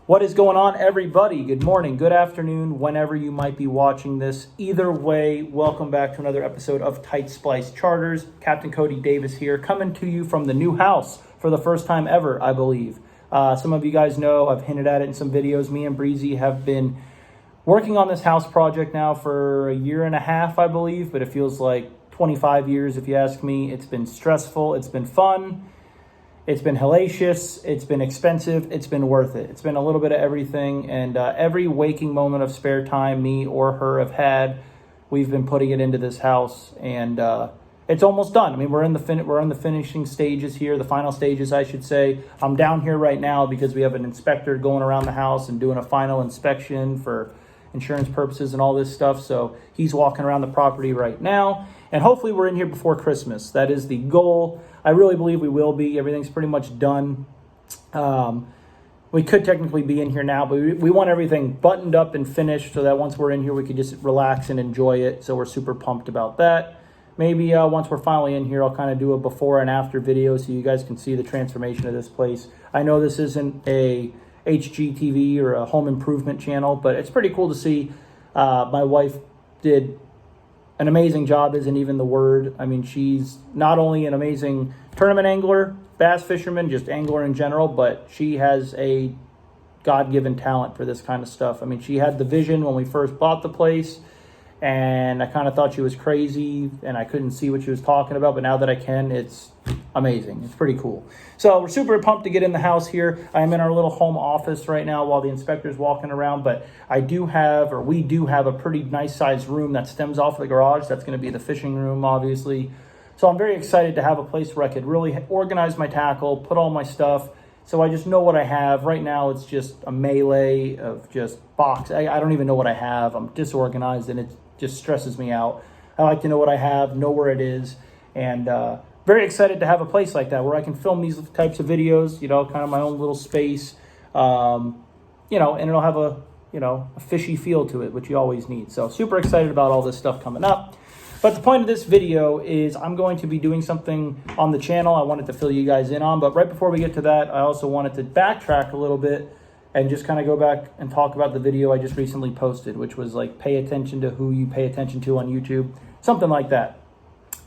What is going on, everybody? Good morning, good afternoon, whenever you might be watching this. Either way, welcome back to another episode of Tight Splice Charters. Captain Cody Davis here, coming to you from the new house for the first time ever, I believe. Some of you guys know, I've hinted at it in some videos. Me and Breezy have been working on this house project now for a year and a half, I believe, but it feels like 25 years if you ask me. It's been stressful, it's been fun. It's been hellacious, it's been expensive, it's been worth it. It's been a little bit of everything, and every waking moment of spare time me or her have had, we've been putting it into this house, and it's almost done. I mean, we're in the finishing stages here, the final stages, I should say. I'm down here right now because we have an inspector going around the house and doing a final inspection for insurance purposes and all this stuff. So he's walking around the property right now, and hopefully we're in here before Christmas. That is the goal. I really believe we will be. Everything's pretty much done. We could technically be in here now, but we want everything buttoned up and finished so that once we're in here, we could just relax and enjoy it. So we're super pumped about that. Maybe once we're finally in here, I'll kind of do a before and after video so you guys can see the transformation of this place. I know this isn't a HGTV or a home improvement channel, but it's pretty cool to see. My wife did an amazing job, isn't even the word. I mean, she's not only an amazing tournament angler, bass fisherman, just angler in general, but she has a God-given talent for this kind of stuff. I mean, she had the vision when we first bought the place, and I kind of thought she was crazy, and I couldn't see what she was talking about, but now that I can, it's amazing. It's pretty cool. So we're super pumped to get in the house here. I'm in our little home office right now while the inspector's walking around, but we do have a pretty nice sized room that stems off the garage. That's going to be the fishing room, obviously. So I'm very excited to have a place where I could really organize my tackle, put all my stuff, so I just know what I have. Right now, it's just a melee of just box. I don't even know what I have. I'm disorganized, and it just stresses me out. I like to know what I have, know where it is, and very excited to have a place like that where I can film these types of videos, kind of my own little space, and it'll have a fishy feel to it, which you always need. So super excited about all this stuff coming up. But the point of this video is I'm going to be doing something on the channel I wanted to fill you guys in on. But right before we get to that, I also wanted to backtrack a little bit and just kind of go back and talk about the video I just recently posted, which was like pay attention to who you pay attention to on YouTube, something like that.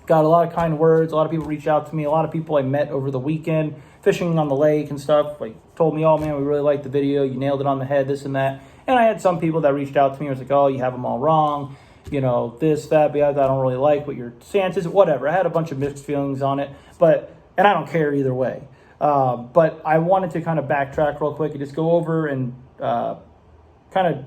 Got a lot of kind words. A lot of people reached out to me. A lot of people I met over the weekend fishing on the lake and stuff, like told me, oh man, we really liked the video. You nailed it on the head, this and that. And I had some people that reached out to me and was like, oh, you have them all wrong. This, that, but I don't really like what your stance is, whatever. I had a bunch of mixed feelings on it, and I don't care either way. But I wanted to kind of backtrack real quick and just go over and kind of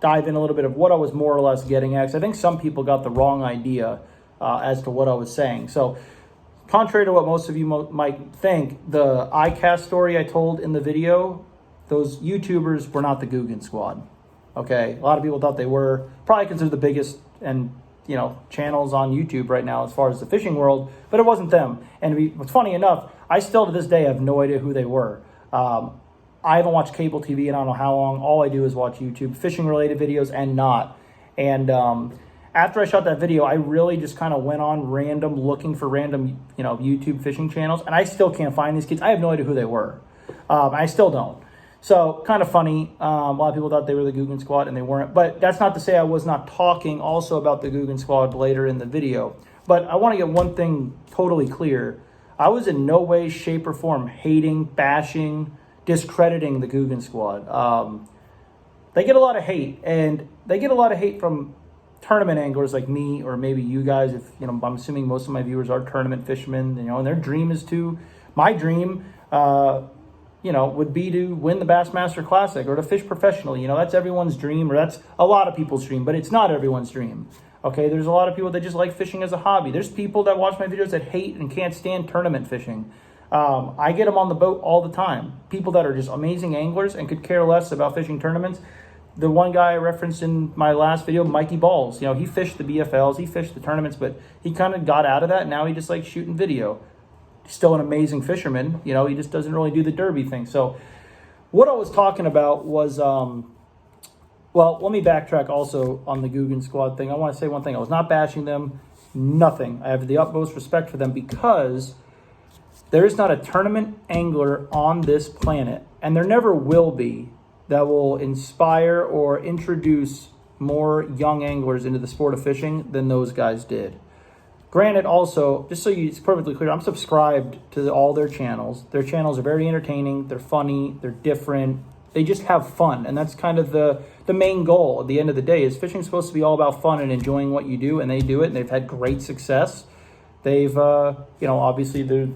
dive in a little bit of what I was more or less getting at. 'Cause I think some people got the wrong idea as to what I was saying. So contrary to what most of you might think, the iCast story I told in the video, those YouTubers were not the Googan Squad. Okay, a lot of people thought they were. Probably considered the biggest and channels on YouTube right now as far as the fishing world, but it wasn't them. And what's funny enough, I still to this day have no idea who they were. I haven't watched cable TV in I don't know how long. All I do is watch YouTube, fishing related videos and not. And after I shot that video, I really just kind of went on looking for random YouTube fishing channels, and I still can't find these kids. I have no idea who they were. I still don't. So kind of funny. A lot of people thought they were the Googan Squad, and they weren't. But that's not to say I was not talking also about the Googan Squad later in the video. But I want to get one thing totally clear. I was in no way, shape, or form hating, bashing, discrediting the Googan Squad. They get a lot of hate, and they get a lot of hate from tournament anglers like me, or maybe you guys. If I'm assuming most of my viewers are tournament fishermen, and their dream is to. My dream, would be to win the Bassmaster Classic or to fish professionally. That's everyone's dream, or that's a lot of people's dream, but it's not everyone's dream. Okay, there's a lot of people that just like fishing as a hobby. There's people that watch my videos that hate and can't stand tournament fishing. I get them on the boat all the time. People that are just amazing anglers and could care less about fishing tournaments. The one guy I referenced in my last video, Mikey Balls, he fished the BFLs, he fished the tournaments, but he kind of got out of that. And now he just likes shooting video. He's still an amazing fisherman. He just doesn't really do the derby thing. So what I was talking about was, let me backtrack also on the Googan Squad thing. I want to say one thing. I was not bashing them, nothing. I have the utmost respect for them because there is not a tournament angler on this planet, and there never will be, that will inspire or introduce more young anglers into the sport of fishing than those guys did. Granted, also, just so it's perfectly clear, I'm subscribed to all their channels. Their channels are very entertaining, they're funny, they're different, they just have fun. And that's kind of the main goal at the end of the day. Is fishing supposed to be all about fun and enjoying what you do, and they do it, and they've had great success. They've, obviously they're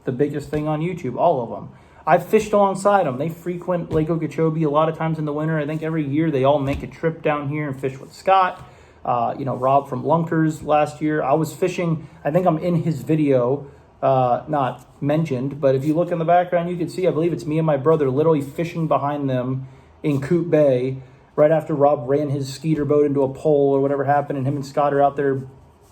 the biggest thing on YouTube, all of them. I've fished alongside them. They frequent Lake Okeechobee a lot of times in the winter. I think every year they all make a trip down here and fish with Scott. Rob from Lunkers last year. I was fishing, I think I'm in his video, not mentioned, but if you look in the background, you can see, I believe it's me and my brother literally fishing behind them in Coot Bay right after Rob ran his skeeter boat into a pole or whatever happened, and him and Scott are out there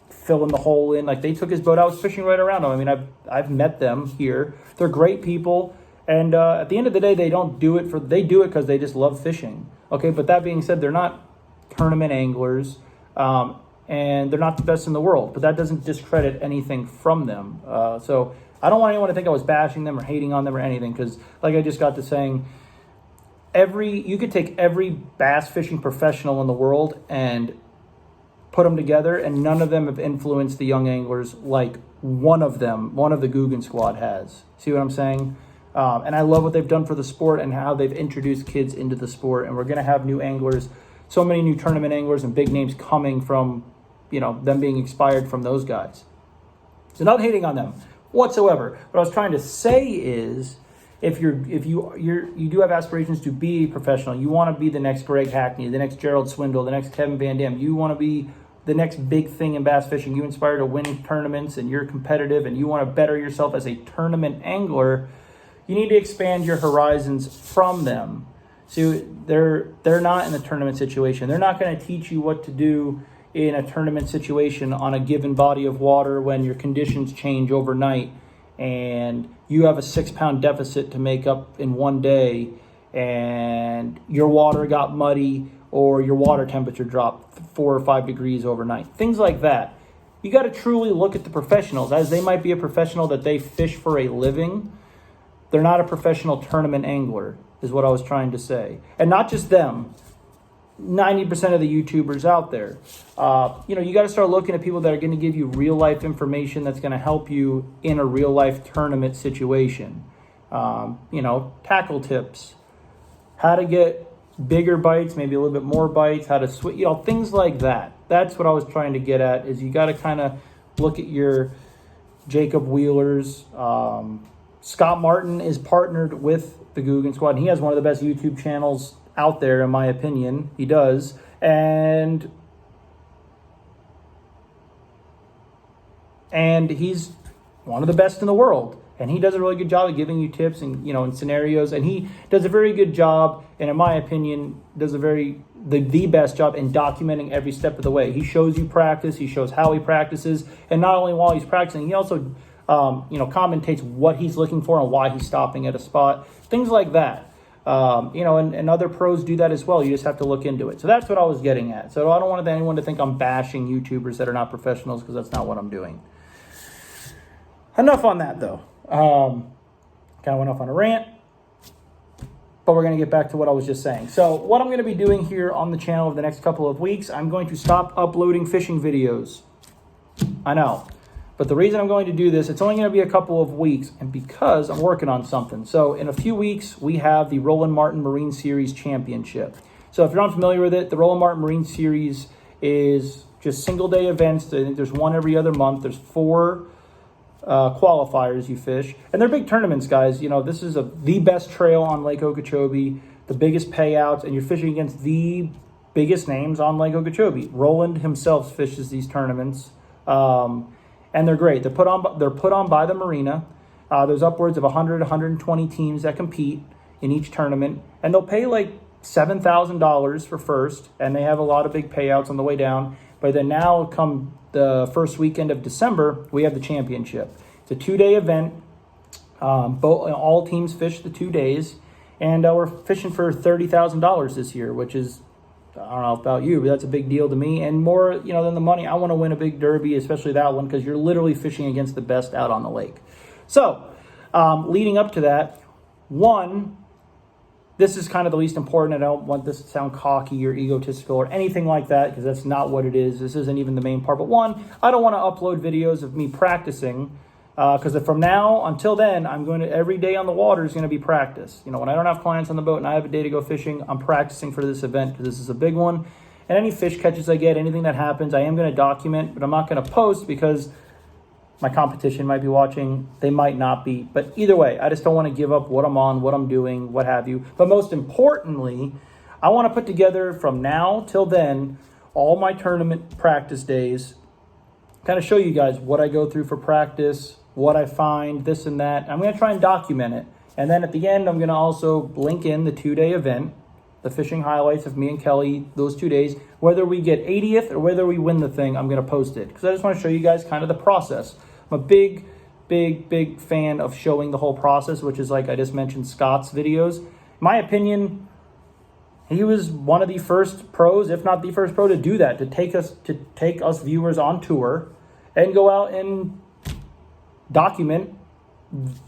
filling the hole in. Like, they took his boat. I was fishing right around them. I mean, I've met them here. They're great people. And at the end of the day, they do it because they just love fishing. Okay, but that being said, they're not tournament anglers, and they're not the best in the world. But that doesn't discredit anything from them. So I don't want anyone to think I was bashing them or hating on them or anything, because like I just got to saying, you could take every bass fishing professional in the world and put them together, and none of them have influenced the young anglers like one of the Googan squad has. See what I'm saying? And I love what they've done for the sport and how they've introduced kids into the sport. And we're going to have new anglers, so many new tournament anglers and big names coming from, them being inspired from those guys. So not hating on them whatsoever. What I was trying to say is, if you do have aspirations to be a professional, you want to be the next Greg Hackney, the next Gerald Swindle, the next Kevin Van Dam, you want to be the next big thing in bass fishing, you inspire to win tournaments and you're competitive and you want to better yourself as a tournament angler, you need to expand your horizons from them. So they're not in a tournament situation. They're not going to teach you what to do in a tournament situation on a given body of water when your conditions change overnight and you have a 6-pound deficit to make up in one day and your water got muddy or your water temperature dropped 4 or 5 degrees overnight. Things like that. You got to truly look at the professionals, as they might be a professional that they fish for a living. They're not a professional tournament angler, is what I was trying to say. And not just them, 90% of the YouTubers out there. You got to start looking at people that are going to give you real life information that's going to help you in a real life tournament situation. Tackle tips, how to get bigger bites, maybe a little bit more bites, how to switch, things like that. That's what I was trying to get at, is you got to kind of look at your Jacob Wheelers. Scott Martin is partnered with the Googan Squad, and he has one of the best YouTube channels out there, in my opinion. He does. And he's one of the best in the world. And he does a really good job of giving you tips and, in scenarios. And he does a very good job, and in my opinion, does the best job in documenting every step of the way. He shows you practice. He shows how he practices. And not only while he's practicing, he also commentates what he's looking for and why he's stopping at a spot, things like that. And other pros do that as well. You just have to look into it. So that's what I was getting at. So I don't want anyone to think I'm bashing YouTubers that are not professionals, because that's not what I'm doing. Enough on that, though. Kind of went off on a rant, but we're going to get back to what I was just saying. So what I'm going to be doing here on the channel over the next couple of weeks, I'm going to stop uploading fishing videos. I know. But the reason I'm going to do this, it's only going to be a couple of weeks, and because I'm working on something. So in a few weeks, we have the Roland Martin Marine Series Championship. So if you're unfamiliar with it, the Roland Martin Marine Series is just single-day events. I think there's one every other month. There's 4 qualifiers you fish. And they're big tournaments, guys. This is the best trail on Lake Okeechobee, the biggest payouts, and you're fishing against the biggest names on Lake Okeechobee. Roland himself fishes these tournaments. And they're great. They're put on by the marina. There's upwards of 100, 120 teams that compete in each tournament, and they'll pay like $7,000 for first, and they have a lot of big payouts on the way down. But then now, come the first weekend of December, we have the championship. It's a 2-day event. All teams fish the 2 days, and we're fishing for $30,000 this year, which is, I don't know about you, but that's a big deal to me. And more, than the money, I want to win a big derby, especially that one, because you're literally fishing against the best out on the lake. So, leading up to that, This is kind of the least important. I don't want this to sound cocky or egotistical or anything like that, because that's not what it is. This isn't even the main part. But one, I don't want to upload videos of me practicing, because from now until then, I'm going to, every day on the water is going to be practice. You know, when I don't have clients on the boat and I have a day to go fishing, I'm practicing for this event because this is a big one. And any fish catches I get, anything that happens, I am going to document, but I'm not going to post because my competition might be watching. They might not be. But either way, I just don't want to give up what I'm on, what I'm doing, what have you. But most importantly, I want to put together from now till then all my tournament practice days, kind of show you guys what I go through for practice, what I find, this and that. I'm going to try and document it. And then at the end, I'm going to also link in the 2-day event, the fishing highlights of me and Kelly, those 2 days. Whether we get 80th or whether we win the thing, I'm going to post it, because I just want to show you guys kind of the process. I'm a big fan of showing the whole process, which is, like I just mentioned, Scott's videos. In my opinion, he was one of the first pros, if not the first pro, to do that, to take us viewers on tour and go out and document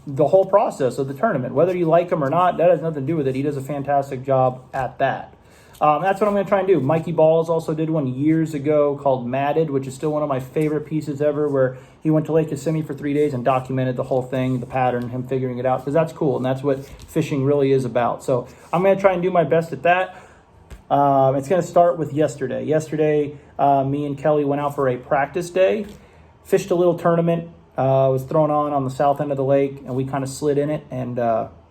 the whole process of the tournament. Whether you like him or not, that has nothing to do with it. He does a fantastic job at that. That's what I'm going to try and do. Mikey Balls also did one years ago called Matted, which is still one of my favorite pieces ever, where he went to Lake Kissimmee for 3 days and documented the whole thing, the pattern, him figuring it out, because that's cool, and that's what fishing really is about. So I'm going to try and do my best at that. It's going to start with yesterday. Yesterday, me and Kelly went out for a practice day, fished a little tournament. Was thrown on the south end of the lake, and we kind of slid in it, and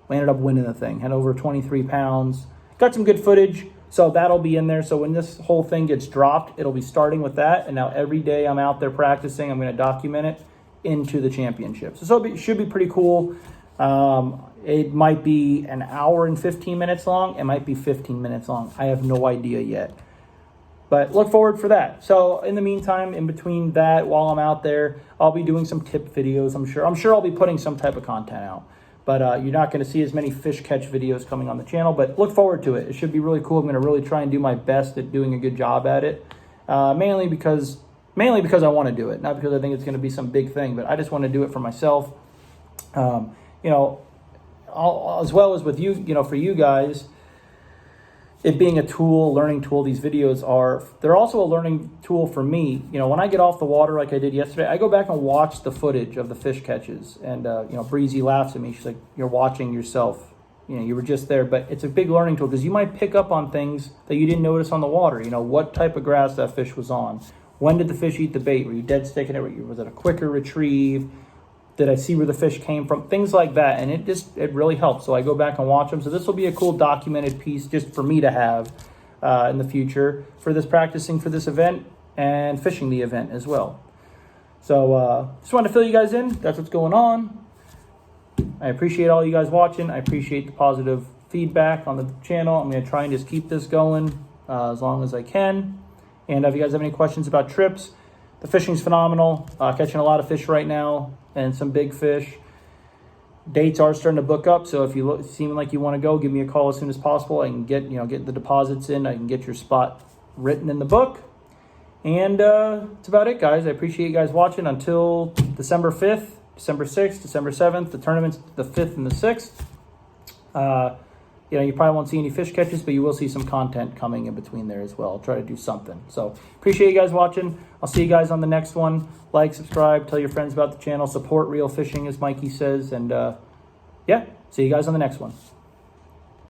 we ended up winning the thing. Had over 23 pounds. Got some good footage, so that'll be in there. So when this whole thing gets dropped, it'll be starting with that. And now every day I'm out there practicing, I'm going to document it into the championship. So it should be pretty cool. It might be an hour and 15 minutes long. It might be 15 minutes long. I have no idea yet. But look forward for that. So in the meantime, in between that, while I'm out there, I'll be doing some tip videos, I'm sure I'll be putting some type of content out. But you're not going to see as many fish catch videos coming on the channel. But look forward to it. It should be really cool. I'm going to really try and do my best at doing a good job at it. Mainly because I want to do it. Not because I think it's going to be some big thing. But I just want to do it for myself. You know, as well as with you, you know, for you guys, it being a tool, learning tool, these videos they're also a learning tool for me. You know, when I get off the water like I did yesterday, I go back and watch the footage of the fish catches. And, you know, Breezy laughs at me. She's like, you're watching yourself. You know, you were just there. But it's a big learning tool, because you might pick up on things that you didn't notice on the water. You know, what type of grass that fish was on. When did the fish eat the bait? Were you dead sticking it? Was it a quicker retrieve? Did I see where the fish came from? Things like that. And it really helps. So I go back and watch them. So this will be a cool documented piece just for me to have in the future for this practicing for this event and fishing the event as well. So just wanted to fill you guys in. That's what's going on. I appreciate all you guys watching. I appreciate the positive feedback on the channel. I'm going to try and just keep this going as long as I can. And if you guys have any questions about trips, the fishing's phenomenal. Catching a lot of fish right now and some big fish. Dates are starting to book up, so if you seem like you want to go, give me a call as soon as possible. I can get the deposits in. I can get your spot written in the book. And that's about it, guys. I appreciate you guys watching until December 5th, December 6th, December 7th. The tournament's the 5th and the 6th. You know, you probably won't see any fish catches, but you will see some content coming in between there as well. I'll try to do something. So appreciate you guys watching. I'll see you guys on the next one. Like, subscribe, tell your friends about the channel. Support real fishing, as Mikey says. And yeah, see you guys on the next one.